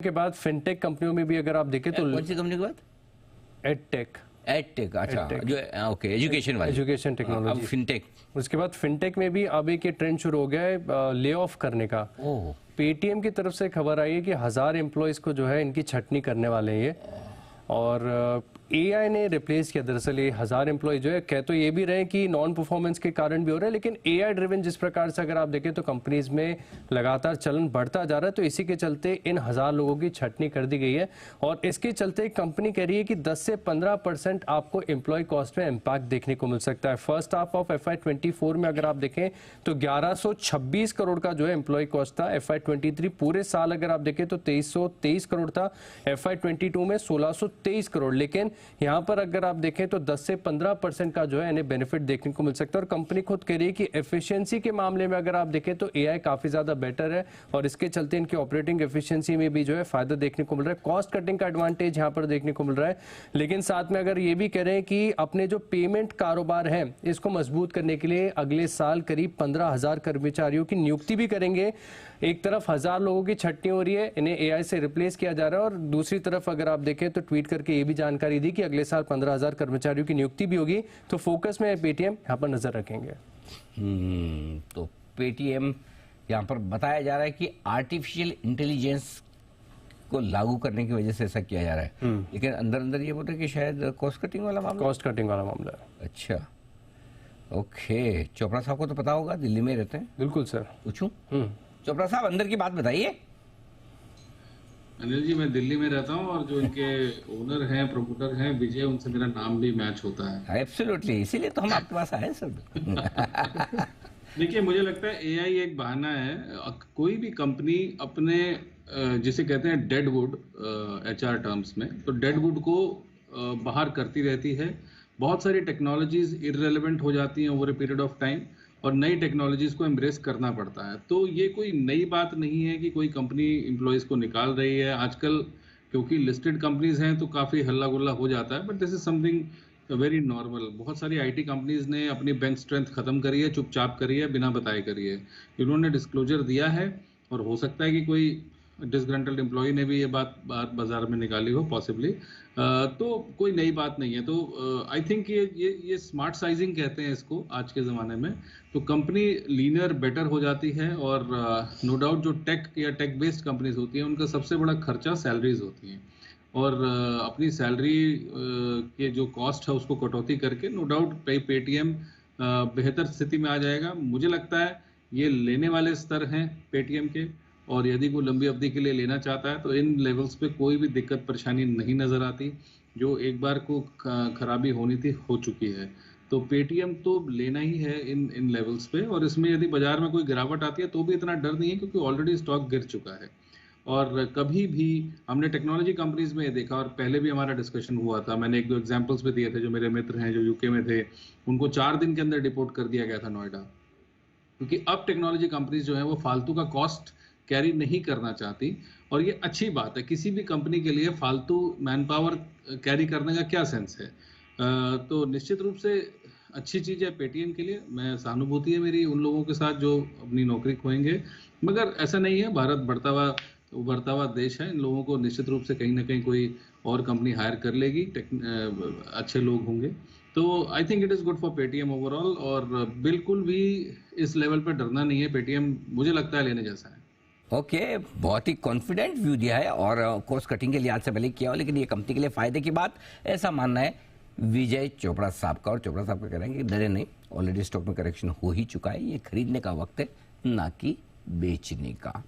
के बाद फिनटेक कंपनियों में भी अगर आप देखें तो कौन सी कंपनी के बाद? एडटेक, अच्छा, जो ओके एजुकेशन वाली, एजुकेशन टेक्नोलॉजी। फिनटेक, उसके बाद फिनटेक में भी अब एक ये ट्रेंड शुरू हो गया है ले ऑफ करने का। पेटीएम की तरफ से खबर आई है कि 1000 एम्प्लॉयज को जो है इनकी छटनी करने वाले हैं ये, और एआई ने रिप्लेस किया। दरअसल ये 1000 एम्प्लॉय जो है कह तो ये भी रहे कि नॉन परफॉर्मेंस के कारण भी हो रहा है, लेकिन एआई ड्रिवन जिस प्रकार से अगर आप देखें तो कंपनीज में लगातार चलन बढ़ता जा रहा है, तो इसी के चलते इन 1000 लोगों की छटनी कर दी गई है। और इसके चलते कंपनी कह रही है कि 10 से 15% आपको एम्प्लॉय कॉस्ट में इम्पैक्ट देखने को मिल सकता है। फर्स्ट हाफ ऑफ FY24 में अगर आप देखें तो 1126 करोड़ का जो है एम्प्लॉय कॉस्ट था। FY23 पूरे साल अगर आप देखें तो 2323 करोड़ था। FY22 में 1623 करोड़। लेकिन यहां पर अगर आप देखें तो 10 से 15% का जो है इन्हें बेनिफिट देखने को मिल सकता है। और कंपनी खुद कह रही है कि एफिशिएंसी के मामले में अगर आप देखें तो एआई काफी ज्यादा बेटर है, और इसके चलते इनकी ऑपरेटिंग एफिशिएंसी में भी जो है फायदा देखने को मिल रहा है। कॉस्ट कटिंग का एडवांटेज यहां पर देखने को मिल रहा है। लेकिन साथ में अगर ये भी कह रहे हैं कि अपने जो पेमेंट कारोबार है इसको मजबूत करने के लिए अगले साल करीब 15,000 कर्मचारियों की नियुक्ति भी करेंगे। एक तरफ 1000 लोगों की छटनी हो रही है, इन्हें एआई से रिप्लेस किया जा रहा है, और दूसरी तरफ अगर आप देखें तो ट्वीट करके ये भी जानकारी दी कि अगले साल 15,000 कर्मचारियों की नियुक्ति भी होगी। तो फोकस में पेटीएम यहाँ पर नजर रखेंगे। तो पेटीएम यहाँ पर बताया जा रहा है कि आर्टिफिशियल इंटेलिजेंस को लागू करने की वजह से ऐसा किया जा रहा है, लेकिन अंदर अंदर ये बोल रहे हैं कि शायद कॉस्ट कटिंग वाला मामला, कॉस्ट कटिंग वाला मामला है। अच्छा, ओके। चोपड़ा साहब को तो पता होगा, दिल्ली में रहते हैं। बिल्कुल सर। पूछूं? चोपड़ा साहब अंदर की बात बताइए। अनिल जी, मैं दिल्ली में रहता हूँ और जो इनके ओनर हैं, प्रमोटर हैं विजय, उनसे मेरा नाम भी मैच होता है। एब्सोल्युटली, इसीलिए तो हम आपके पास आए सर। देखिए, मुझे लगता है एआई एक बहाना है। कोई भी कंपनी अपने जिसे कहते हैं डेडवुड एचआर टर्म्स में, तो डेडवुड को बाहर करती रहती है। बहुत सारी टेक्नोलॉजीज इररेलेवेंट हो जाती हैं over a period of time, और नई टेक्नोलॉजीज को एम्ब्रेस करना पड़ता है। तो ये कोई नई बात नहीं है कि कोई कंपनी एम्प्लॉयज को निकाल रही है। आजकल क्योंकि लिस्टेड कंपनीज हैं तो काफ़ी हल्ला गुल्ला हो जाता है, but this is something very normal. बहुत सारी आईटी कंपनीज ने अपनी बेंच स्ट्रेंथ खत्म करी है, चुपचाप करी है, बिना बताए करी है। इन्होंने डिस्क्लोजर दिया है, और हो सकता है कि कोई डिसग्रंटल्ड एम्प्लॉय ने भी ये बात बाजार में निकाली हो, पॉसिबली। तो कोई नई बात नहीं है। तो आई थिंक ये स्मार्ट साइजिंग कहते हैं इसको आज के ज़माने में। तो कंपनी लीनर बेटर हो जाती है, और नो डाउट जो टेक या टेक बेस्ड कंपनीज होती हैं उनका सबसे बड़ा खर्चा सैलरीज होती हैं, और अपनी सैलरी के जो कॉस्ट है उसको कटौती करके नो डाउट पेटीएम बेहतर स्थिति में आ जाएगा। मुझे लगता है ये लेने वाले स्तर हैं पेटीएम के, और यदि वो लंबी अवधि के लिए लेना चाहता है तो इन लेवल्स पे कोई भी दिक्कत परेशानी नहीं नज़र आती। जो एक बार को खराबी होनी थी हो चुकी है। तो पेटीएम तो लेना ही है इन लेवल्स पे, और इसमें यदि बाजार में कोई गिरावट आती है तो भी इतना डर नहीं है, क्योंकि ऑलरेडी स्टॉक गिर चुका है। और कभी भी हमने टेक्नोलॉजी कंपनीज में ये देखा, और पहले भी हमारा डिस्कशन हुआ था, मैंने 1-2 एग्जाम्पल्स भी दिए थे। जो मेरे मित्र हैं जो यूके में थे, उनको 4 दिन के अंदर डिपोर्ट कर दिया गया था नोएडा, क्योंकि अब टेक्नोलॉजी कंपनीज जो है वो फालतू का कॉस्ट कैरी नहीं करना चाहती। और ये अच्छी बात है, किसी भी कंपनी के लिए फालतू मैन पावर कैरी करने का क्या सेंस है। तो निश्चित रूप से अच्छी चीज़ है पेटीएम के लिए। मैं सहानुभूति है मेरी उन लोगों के साथ जो अपनी नौकरी खोएंगे, मगर ऐसा नहीं है, भारत उभरता हुआ देश है। इन लोगों को निश्चित रूप से कहीं ना कहीं कोई और कंपनी हायर कर लेगी, अच्छे लोग होंगे। तो I think it is good for Paytm overall, और बिल्कुल भी इस लेवल पर डरना नहीं है। पेटीएम मुझे लगता है लेने जैसा है। ओके, बहुत ही कॉन्फिडेंट व्यू दिया है, और कॉस्ट कटिंग के लिए आज से पहले किया हो, लेकिन ये कंपनी के लिए फायदे की बात, ऐसा मानना है विजय चोपड़ा साहब का। और चोपड़ा साहब का कह रहे हैं कि डरे नहीं, ऑलरेडी स्टॉक में करेक्शन हो ही चुका है, ये खरीदने का वक्त है, ना कि बेचने का।